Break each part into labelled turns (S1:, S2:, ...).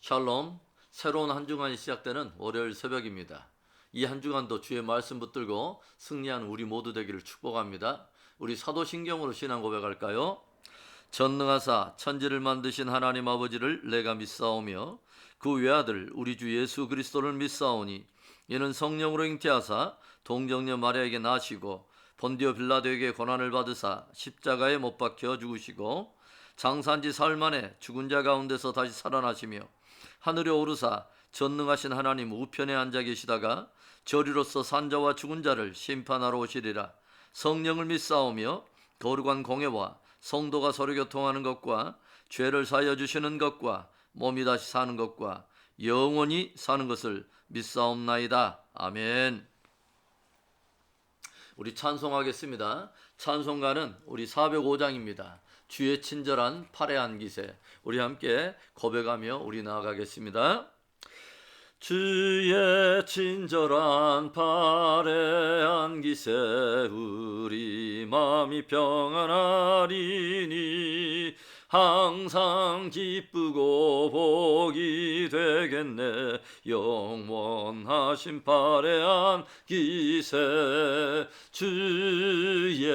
S1: 샬롬, 새로운 한 주간이 시작되는 월요일 새벽입니다. 이 한 주간도 주의 말씀 붙들고 승리하는 우리 모두 되기를 축복합니다. 우리 사도신경으로 신앙 고백할까요? 전능하사 천지를 만드신 하나님 아버지를 내가 믿사오며 그 외아들 우리 주 예수 그리스도를 믿사오니 이는 성령으로 잉태하사 동정녀 마리아에게 나시고 본디오 빌라도에게 고난을 받으사 십자가에 못 박혀 죽으시고 장사한지 사흘 만에 죽은 자 가운데서 다시 살아나시며 하늘에 오르사 전능하신 하나님 우편에 앉아 계시다가 저리로서 산자와 죽은 자를 심판하러 오시리라. 성령을 믿사오며 거룩한 공예와 성도가 서로 교통하는 것과 죄를 사하여 주시는 것과 몸이 다시 사는 것과 영원히 사는 것을 믿사옵나이다. 아멘. 우리 찬송하겠습니다. 찬송가는 우리 405장입니다. 주의 친절한 팔의 안기세. 우리 함께 고백하며 우리 나아가겠습니다. 주의 친절한 팔의 안기세 우리 마음이 평안하리니 항상 기쁘고 복이 되겠네. 영원하신 팔의 안기세 주의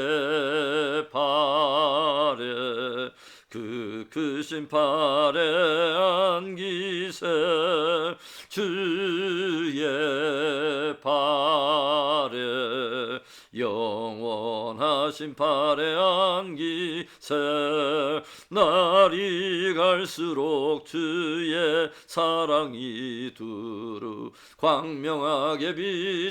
S1: 팔에 그 크신 팔의 안기세 주의 팔에 영원하신 팔의 안기세 날이 갈수록 주의 사랑이 두루 광명하게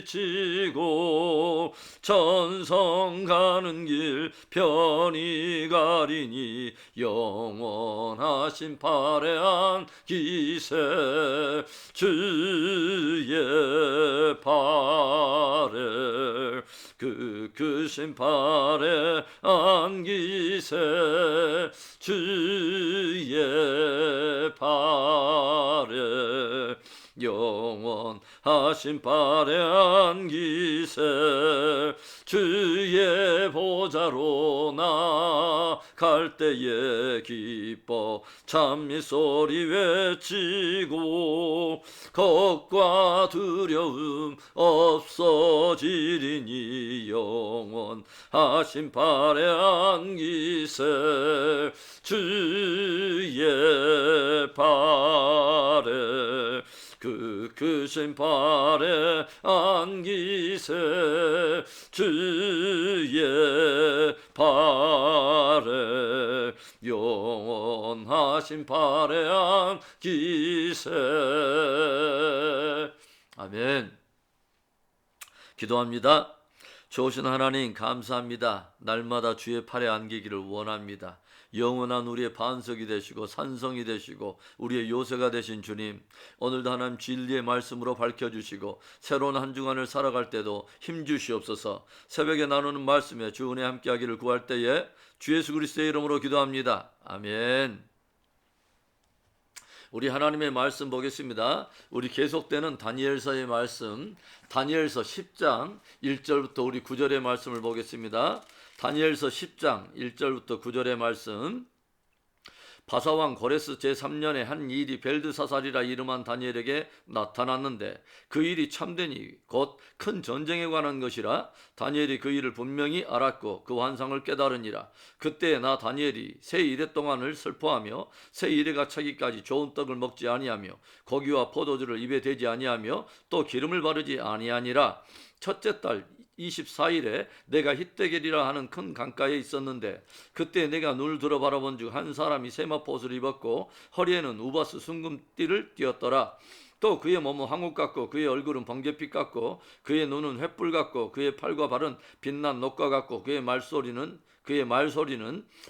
S1: 비치고 천성 가는 길 편히 가리니 영원하신 팔의 안기세 주의 팔에 그 크신 팔의 안기세 주의 팔에 영원하신 팔의 안기세 주의 보좌로 나갈 때에 기뻐 찬미 소리 외치고 겁과 두려움 없어지리니 영원하신 팔의 안기세 주의 팔에 그 크신 팔의 안기세 주의 팔에 영원하신 팔의 안기세. 아멘. 기도합니다. 좋으신 하나님 감사합니다. 날마다 주의 팔에 안기기를 원합니다. 영원한 우리의 반석이 되시고 산성이 되시고 우리의 요새가 되신 주님, 오늘도 하나님 진리의 말씀으로 밝혀주시고 새로운 한 주간을 살아갈 때도 힘주시옵소서. 새벽에 나누는 말씀에 주 은혜 함께하기를 구할 때에 주 예수 그리스도의 이름으로 기도합니다. 아멘. 우리 하나님의 말씀 보겠습니다. 우리 계속되는 다니엘서의 말씀, 다니엘서 10장 1절부터 우리 9절의 말씀을 보겠습니다. 다니엘서 10장 1절부터 9절의 말씀. 바사왕 고레스 제3년에 한 일이 벨드사살이라 이름한 다니엘에게 나타났는데 그 일이 참되니 곧 큰 전쟁에 관한 것이라 다니엘이 그 일을 분명히 알았고 그 환상을 깨달으니라. 그때 나 다니엘이 새 이래 동안을 슬퍼하며 새 이래가 차기까지 좋은 떡을 먹지 아니하며 고기와 포도주를 입에 대지 아니하며 또 기름을 바르지 아니하니라. 첫째 달 24일에 내가 hit대겔이라 하는 큰 강가에 있었는데 그때 내가 눈을 들어 바라본 중 한 사람이 세마포옷을 입었고 허리에는 우바스 순금띠를 띠었더라. 또 그의 몸은 황옥 같고 그의 얼굴은 번개빛 같고 그의 눈은 횃불 같고 그의 팔과 발은 빛난 녹과 같고 그의 말소리는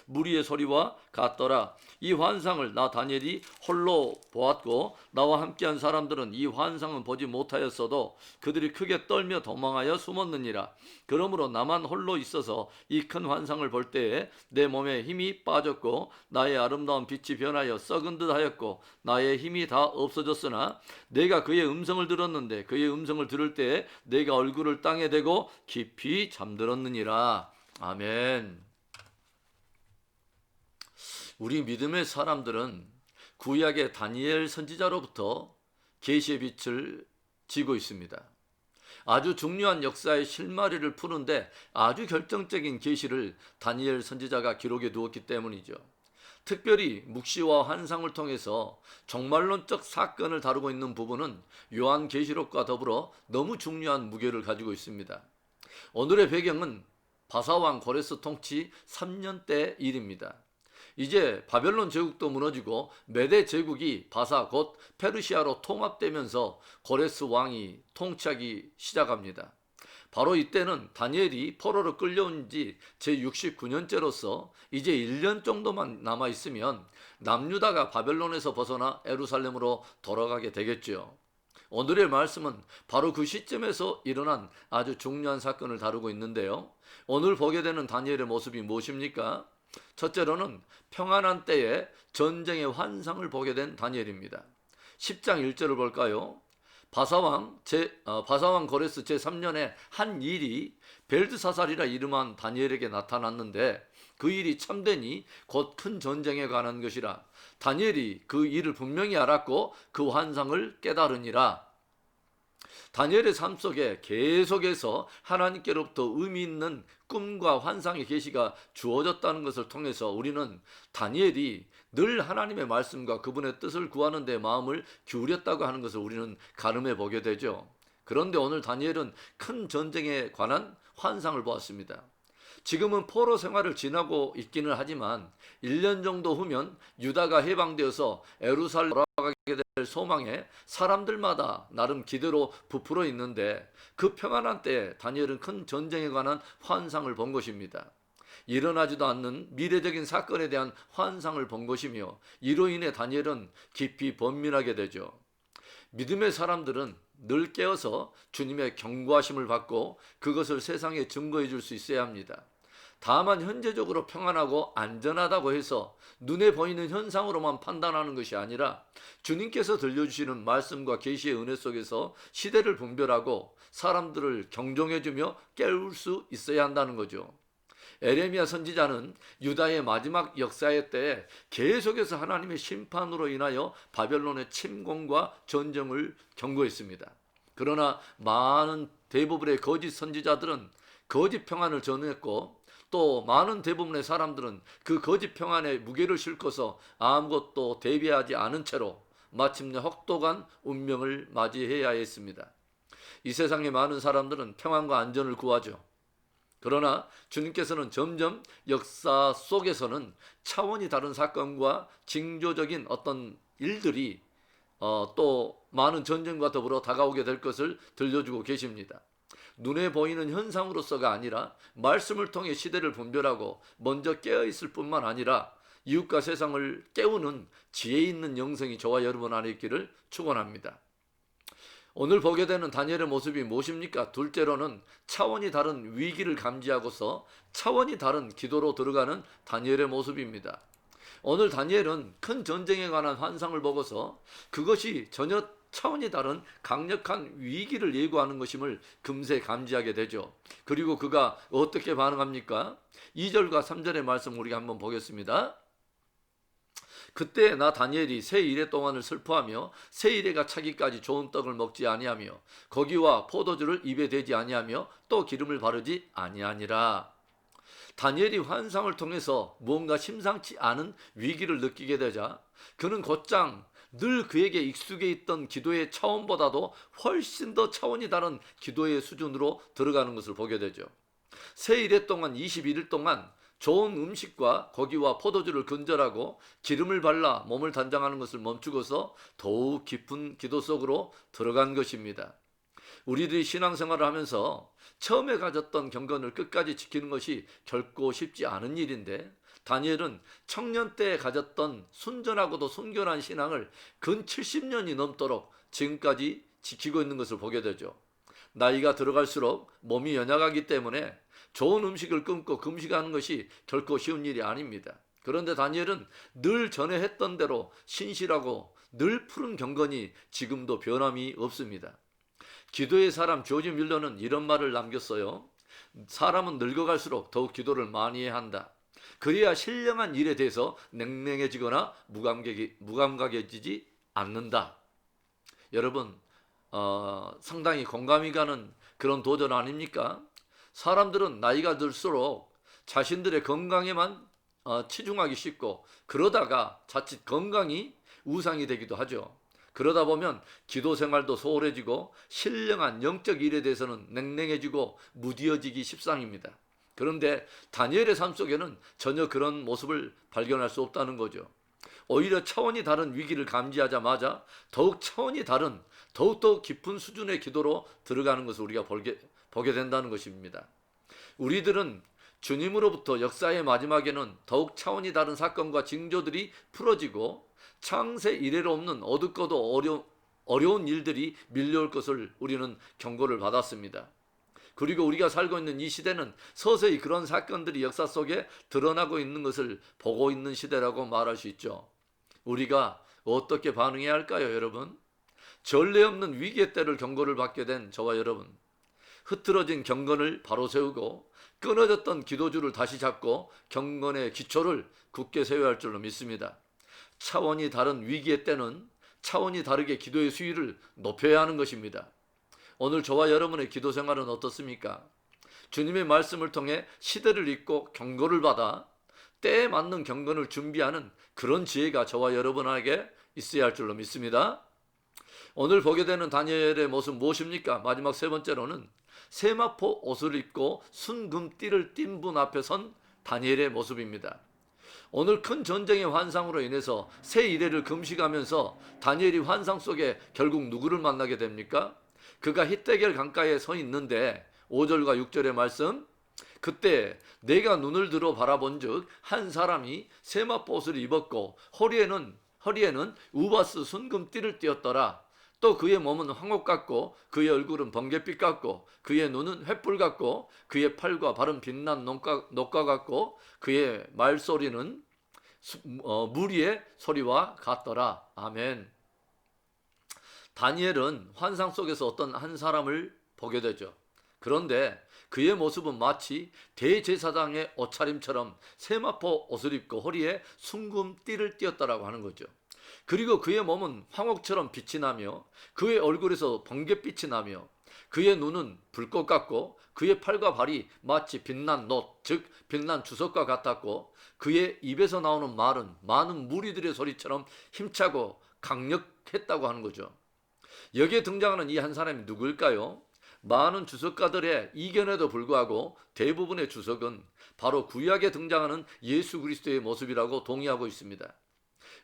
S1: 무리의 소리와 같더라. 이 환상을 나 다니엘이 홀로 보았고 나와 함께한 사람들은 이 환상은 보지 못하였어도 그들이 크게 떨며 도망하여 숨었느니라. 그러므로 나만 홀로 있어서 이 큰 환상을 볼 때에 내 몸에 힘이 빠졌고 나의 아름다운 빛이 변하여 썩은 듯 하였고 나의 힘이 다 없어졌으나 내가 그의 음성을 들었는데 그의 음성을 들을 때에 내가 얼굴을 땅에 대고 깊이 잠들었느니라. 아멘. 우리 믿음의 사람들은 구약의 다니엘 선지자로부터 계시의 빛을 지고 있습니다. 아주 중요한 역사의 실마리를 푸는데 아주 결정적인 계시를 다니엘 선지자가 기록해 두었기 때문이죠. 특별히 묵시와 환상을 통해서 종말론적 사건을 다루고 있는 부분은 요한계시록과 더불어 너무 중요한 무게를 가지고 있습니다. 오늘의 배경은 바사왕 고레스 통치 3년 때 일입니다. 이제 바벨론 제국도 무너지고 메대 제국이 바사 곧 페르시아로 통합되면서 고레스 왕이 통치하기 시작합니다. 바로 이때는 다니엘이 포로로 끌려온 지 제69년째로서 이제 1년 정도만 남아 있으면 남유다가 바벨론에서 벗어나 예루살렘으로 돌아가게 되겠죠. 오늘의 말씀은 바로 그 시점에서 일어난 아주 중요한 사건을 다루고 있는데요. 오늘 보게 되는 다니엘의 모습이 무엇입니까? 첫째로는 평안한 때에 전쟁의 환상을 보게 된 다니엘입니다. 10장 1절을 볼까요? 바사왕 고레스 제3년에 한 일이 벨드사살이라 이름한 다니엘에게 나타났는데 그 일이 참되니 곧 큰 전쟁에 관한 것이라. 다니엘이 그 일을 분명히 알았고 그 환상을 깨달으니라. 다니엘의 삶 속에 계속해서 하나님께로부터 의미 있는 꿈과 환상의 계시가 주어졌다는 것을 통해서 우리는 다니엘이 늘 하나님의 말씀과 그분의 뜻을 구하는 데 마음을 기울였다고 하는 것을 우리는 가늠해 보게 되죠. 그런데 오늘 다니엘은 큰 전쟁에 관한 환상을 보았습니다. 지금은 포로 생활을 지나고 있기는 하지만 1년 정도 후면 유다가 해방되어서 예루살렘 돌아가게 될 소망에 사람들마다 나름 기대로 부풀어 있는데 그 평안한 때에 다니엘은 큰 전쟁에 관한 환상을 본 것입니다. 일어나지도 않는 미래적인 사건에 대한 환상을 본 것이며 이로 인해 다니엘은 깊이 번민하게 되죠. 믿음의 사람들은 늘 깨어서 주님의 경고하심을 받고 그것을 세상에 증거해 줄 수 있어야 합니다. 다만 현재적으로 평안하고 안전하다고 해서 눈에 보이는 현상으로만 판단하는 것이 아니라 주님께서 들려주시는 말씀과 계시의 은혜 속에서 시대를 분별하고 사람들을 경종해주며 깨울 수 있어야 한다는 거죠. 에레미야 선지자는 유다의 마지막 역사의 때에 계속해서 하나님의 심판으로 인하여 바벨론의 침공과 전쟁을 경고했습니다. 그러나 많은 대부분의 거짓 선지자들은 거짓 평안을 전했고 또 많은 대부분의 사람들은 그 거짓 평안의 무게를 싣고서 아무것도 대비하지 않은 채로 마침내 혹독한 운명을 맞이해야 했습니다. 이 세상의 많은 사람들은 평안과 안전을 구하죠. 그러나 주님께서는 점점 역사 속에서는 차원이 다른 사건과 징조적인 어떤 일들이 또 많은 전쟁과 더불어 다가오게 될 것을 들려주고 계십니다. 눈에 보이는 현상으로서가 아니라 말씀을 통해 시대를 분별하고 먼저 깨어있을 뿐만 아니라 이웃과 세상을 깨우는 지혜 있는 영성이 저와 여러분 안에 있기를 축원합니다. 오늘 보게 되는 다니엘의 모습이 무엇입니까? 둘째로는 차원이 다른 위기를 감지하고서 차원이 다른 기도로 들어가는 다니엘의 모습입니다. 오늘 다니엘은 큰 전쟁에 관한 환상을 보고서 그것이 전혀 차원이 다른 강력한 위기를 예고하는 것임을 금세 감지하게 되죠. 그리고 그가 어떻게 반응합니까? 2절과 3절의 말씀 우리가 한번 보겠습니다. 그때 나 다니엘이 새 이래 동안을 슬퍼하며 새 이래가 차기까지 좋은 떡을 먹지 아니하며 고기와 포도주를 입에 대지 아니하며 또 기름을 바르지 아니하니라. 다니엘이 환상을 통해서 무언가 심상치 않은 위기를 느끼게 되자 그는 곧장 늘 그에게 익숙해 있던 기도의 차원보다도 훨씬 더 차원이 다른 기도의 수준으로 들어가는 것을 보게 되죠. 새 이래 동안 21일 동안 좋은 음식과 고기와 포도주를 근절하고 기름을 발라 몸을 단장하는 것을 멈추고서 더욱 깊은 기도 속으로 들어간 것입니다. 우리들이 신앙생활을 하면서 처음에 가졌던 경건을 끝까지 지키는 것이 결코 쉽지 않은 일인데 다니엘은 청년 때에 가졌던 순전하고도 순결한 신앙을 근 70년이 넘도록 지금까지 지키고 있는 것을 보게 되죠. 나이가 들어갈수록 몸이 연약하기 때문에 좋은 음식을 끊고 금식하는 것이 결코 쉬운 일이 아닙니다. 그런데 다니엘은 늘 전에 했던 대로 신실하고 늘 푸른 경건이 지금도 변함이 없습니다. 기도의 사람 조지 밀러는 이런 말을 남겼어요. 사람은 늙어갈수록 더욱 기도를 많이 해야 한다. 그래야 신령한 일에 대해서 냉랭해지거나 무감각해지지 않는다. 여러분, 상당히 공감이 가는 그런 도전 아닙니까? 사람들은 나이가 들수록 자신들의 건강에만 치중하기 쉽고, 그러다가 자칫 건강이 우상이 되기도 하죠. 그러다 보면 기도 생활도 소홀해지고 신령한 영적 일에 대해서는 냉랭해지고 무디어지기 십상입니다. 그런데 다니엘의 삶 속에는 전혀 그런 모습을 발견할 수 없다는 거죠. 오히려 차원이 다른 위기를 감지하자마자 더욱 차원이 다른 더욱더 깊은 수준의 기도로 들어가는 것을 우리가 보게 된다는 것입니다. 우리들은 주님으로부터 역사의 마지막에는 더욱 차원이 다른 사건과 징조들이 풀어지고 창세 이래로 없는 어둡고도 어려운 일들이 밀려올 것을 우리는 경고를 받았습니다. 그리고 우리가 살고 있는 이 시대는 서서히 그런 사건들이 역사 속에 드러나고 있는 것을 보고 있는 시대라고 말할 수 있죠. 우리가 어떻게 반응해야 할까요, 여러분? 전례 없는 위기의 때를 경고를 받게 된 저와 여러분, 흐트러진 경건을 바로 세우고 끊어졌던 기도줄을 다시 잡고 경건의 기초를 굳게 세워야 할 줄로 믿습니다. 차원이 다른 위기의 때는 차원이 다르게 기도의 수위를 높여야 하는 것입니다. 오늘 저와 여러분의 기도 생활은 어떻습니까? 주님의 말씀을 통해 시대를 읽고 경고를 받아 때에 맞는 경건을 준비하는 그런 지혜가 저와 여러분에게 있어야 할 줄로 믿습니다. 오늘 보게 되는 다니엘의 모습 무엇입니까? 마지막 세 번째로는 세마포 옷을 입고 순금띠를 띤 분 앞에 선 다니엘의 모습입니다. 오늘 큰 전쟁의 환상으로 인해서 새 이래를 금식하면서 다니엘이 환상 속에 결국 누구를 만나게 됩니까? 그가 히데겔 강가에 서 있는데 5절과 6절의 말씀, 그때 내가 눈을 들어 바라본즉 한 사람이 세마포 옷을 입었고 허리에는 우바스 순금띠를 띠었더라. 또 그의 몸은 황옥 같고 그의 얼굴은 번갯빛 같고 그의 눈은 횃불 같고 그의 팔과 발은 빛난 녹과 같고 그의 말소리는 물 위의 소리와 같더라. 아멘. 다니엘은 환상 속에서 어떤 한 사람을 보게 되죠. 그런데 그의 모습은 마치 대제사장의 옷차림처럼 세마포 옷을 입고 허리에 순금띠를 띠었다라고 하는 거죠. 그리고 그의 몸은 황옥처럼 빛이 나며 그의 얼굴에서 번갯빛이 나며 그의 눈은 불꽃 같고 그의 팔과 발이 마치 빛난 놋, 즉 빛난 주석과 같았고 그의 입에서 나오는 말은 많은 무리들의 소리처럼 힘차고 강력했다고 하는 거죠. 여기에 등장하는 이 한 사람이 누구일까요? 많은 주석가들의 이견에도 불구하고 대부분의 주석은 바로 구약에 등장하는 예수 그리스도의 모습이라고 동의하고 있습니다.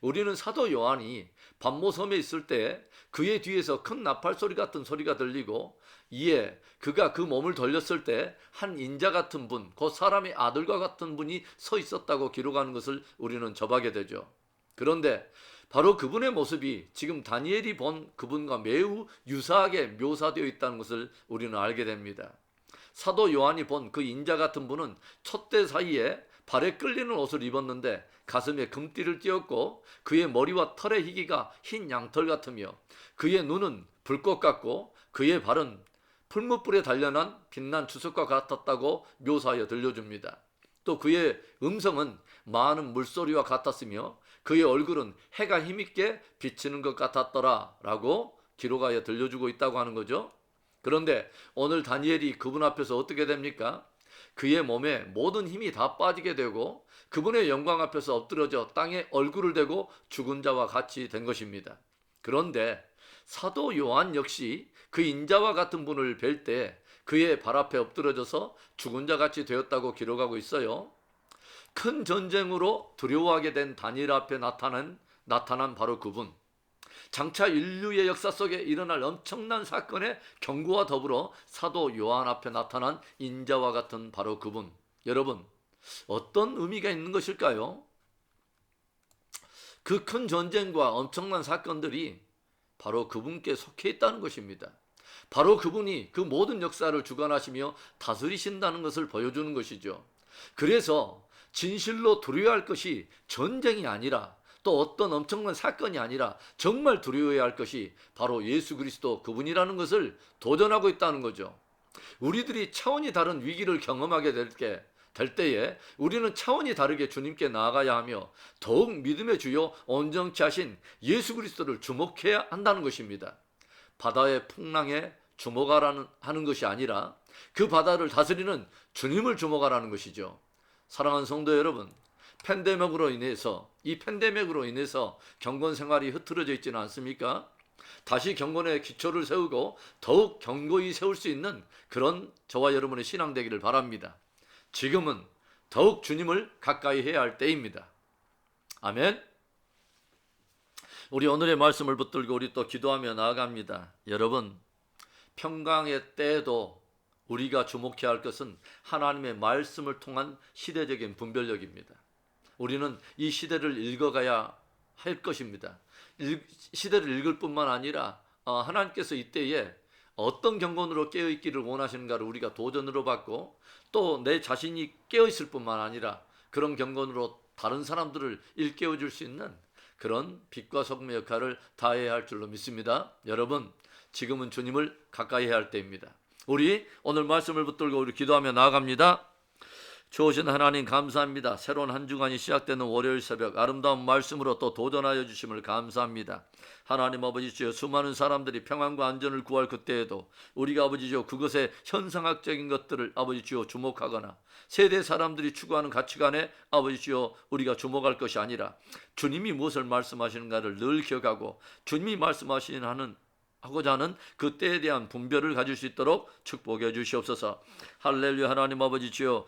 S1: 우리는 사도 요한이 반모섬에 있을 때 그의 뒤에서 큰 나팔 소리 같은 소리가 들리고 이에 그가 그 몸을 돌렸을 때 한 인자 같은 분, 곧 사람의 아들과 같은 분이 서 있었다고 기록하는 것을 우리는 접하게 되죠. 그런데 바로 그분의 모습이 지금 다니엘이 본 그분과 매우 유사하게 묘사되어 있다는 것을 우리는 알게 됩니다. 사도 요한이 본 그 인자 같은 분은 촛대 사이에 발에 끌리는 옷을 입었는데 가슴에 금띠를 띄었고 그의 머리와 털의 희기가 흰 양털 같으며 그의 눈은 불꽃 같고 그의 발은 풀무불에 단련한 빛난 주석과 같았다고 묘사하여 들려줍니다. 또 그의 음성은 많은 물소리와 같았으며 그의 얼굴은 해가 힘있게 비치는 것 같았더라 라고 기록하여 들려주고 있다고 하는 거죠. 그런데 오늘 다니엘이 그분 앞에서 어떻게 됩니까? 그의 몸에 모든 힘이 다 빠지게 되고 그분의 영광 앞에서 엎드러져 땅에 얼굴을 대고 죽은 자와 같이 된 것입니다. 그런데 사도 요한 역시 그 인자와 같은 분을 뵐 때 그의 발 앞에 엎드러져서 죽은 자 같이 되었다고 기록하고 있어요. 큰 전쟁으로 두려워하게 된 다니엘 앞에 나타난 바로 그분, 장차 인류의 역사 속에 일어날 엄청난 사건의 경고와 더불어 사도 요한 앞에 나타난 인자와 같은 바로 그분, 여러분 어떤 의미가 있는 것일까요? 그 큰 전쟁과 엄청난 사건들이 바로 그분께 속해 있다는 것입니다. 바로 그분이 그 모든 역사를 주관하시며 다스리신다는 것을 보여주는 것이죠. 그래서 진실로 두려워할 것이 전쟁이 아니라 또 어떤 엄청난 사건이 아니라 정말 두려워해야 할 것이 바로 예수 그리스도 그분이라는 것을 도전하고 있다는 거죠. 우리들이 차원이 다른 위기를 경험하게 될 때 될 때에 우리는 차원이 다르게 주님께 나아가야 하며 더욱 믿음의 주요 온전케 하신 예수 그리스도를 주목해야 한다는 것입니다. 바다의 풍랑에 주목하는 것이 아니라 그 바다를 다스리는 주님을 주목하라는 것이죠. 사랑하는 성도 여러분, 이 팬데믹으로 인해서 경건 생활이 흐트러져 있지는 않습니까? 다시 경건의 기초를 세우고 더욱 견고히 세울 수 있는 그런 저와 여러분의 신앙 되기를 바랍니다. 지금은 더욱 주님을 가까이 해야 할 때입니다. 아멘. 우리 오늘의 말씀을 붙들고 우리 또 기도하며 나아갑니다. 여러분, 평강의 때에도 우리가 주목해야 할 것은 하나님의 말씀을 통한 시대적인 분별력입니다. 우리는 이 시대를 읽어가야 할 것입니다. 시대를 읽을 뿐만 아니라 하나님께서 이때에 어떤 경건으로 깨어있기를 원하시는가를 우리가 도전으로 받고 또 내 자신이 깨어있을 뿐만 아니라 그런 경건으로 다른 사람들을 일깨워줄 수 있는 그런 빛과 소금의 역할을 다해야 할 줄로 믿습니다. 여러분, 지금은 주님을 가까이 해야 할 때입니다. 우리 오늘 말씀을 붙들고 우리 기도하며 나아갑니다. 주오신 하나님 감사합니다. 새로운 한 주간이 시작되는 월요일 새벽 아름다운 말씀으로 또 도전하여 주심을 감사합니다. 하나님 아버지 주여, 수많은 사람들이 평안과 안전을 구할 그때에도 우리가 아버지 주여 그것의 현상학적인 것들을 아버지 주여 주목하거나 세대 사람들이 추구하는 가치관에 아버지 주여 우리가 주목할 것이 아니라 주님이 무엇을 말씀하시는가를 늘 기억하고 주님이 하고자 하는 그 때에 대한 분별을 가질 수 있도록 축복해 주시옵소서. 할렐루야. 하나님 아버지 주여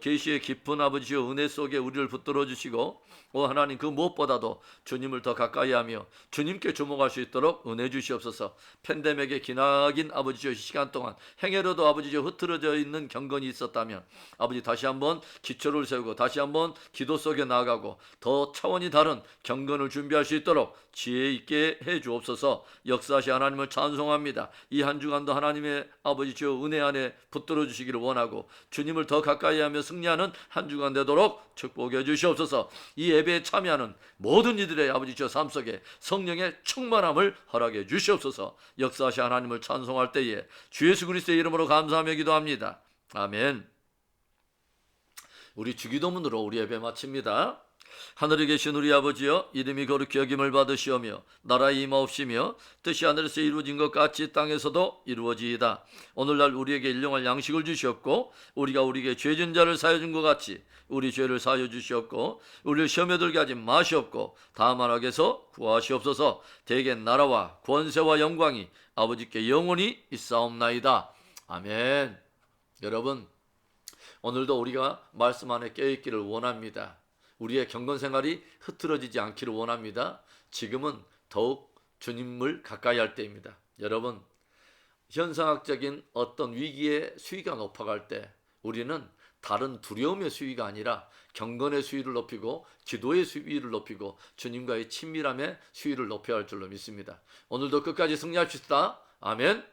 S1: 계시의 깊은 아버지 주여 은혜 속에 우리를 붙들어 주시고 하나님 그 무엇보다도 주님을 더 가까이 하며 주님께 주목할 수 있도록 은혜 주시옵소서. 팬데믹의 기나긴 아버지 주여 시간 동안 행여라도 아버지 주여 흐트러져 있는 경건이 있었다면 아버지 다시 한번 기초를 세우고 다시 한번 기도 속에 나아가고 더 차원이 다른 경건을 준비할 수 있도록 지혜 있게 해 주옵소서. 역사시 하나님을 찬송합니다. 이 한 주간도 하나님의 아버지 주여 은혜 안에 붙들어 주시기를 원하고 주님을 더 가까이 하며 승리하는 한 주간 되도록 축복해 주시옵소서. 이 예배에 참여하는 모든 이들의 아버지 주여 삶 속에 성령의 충만함을 허락해 주시옵소서. 역사시 하나님을 찬송할 때에 주 예수 그리스도의 이름으로 감사하며 기도합니다. 아멘. 우리 주기도문으로 우리 예배 마칩니다. 하늘에 계신 우리 아버지여, 이름이 거룩히 여김을 받으시오며 나라의 임하옵시며 뜻이 하늘에서 이루어진 것 같이 땅에서도 이루어지이다. 오늘날 우리에게 일용할 양식을 주시옵고 우리가 우리에게 죄진 자를 사하여 준 것 같이 우리 죄를 사하여 주시옵고 우리를 시험에 들게 하지 마시옵고 다만 악에서 구하시옵소서. 대개 나라와 권세와 영광이 아버지께 영원히 있사옵나이다. 아멘. 여러분, 오늘도 우리가 말씀 안에 깨어있기를 원합니다. 우리의 경건 생활이 흐트러지지 않기를 원합니다. 지금은 더욱 주님을 가까이 할 때입니다. 여러분, 현상학적인 어떤 위기의 수위가 높아갈 때 우리는 다른 두려움의 수위가 아니라 경건의 수위를 높이고 기도의 수위를 높이고 주님과의 친밀함의 수위를 높여야 할 줄로 믿습니다. 오늘도 끝까지 승리합시다. 아멘.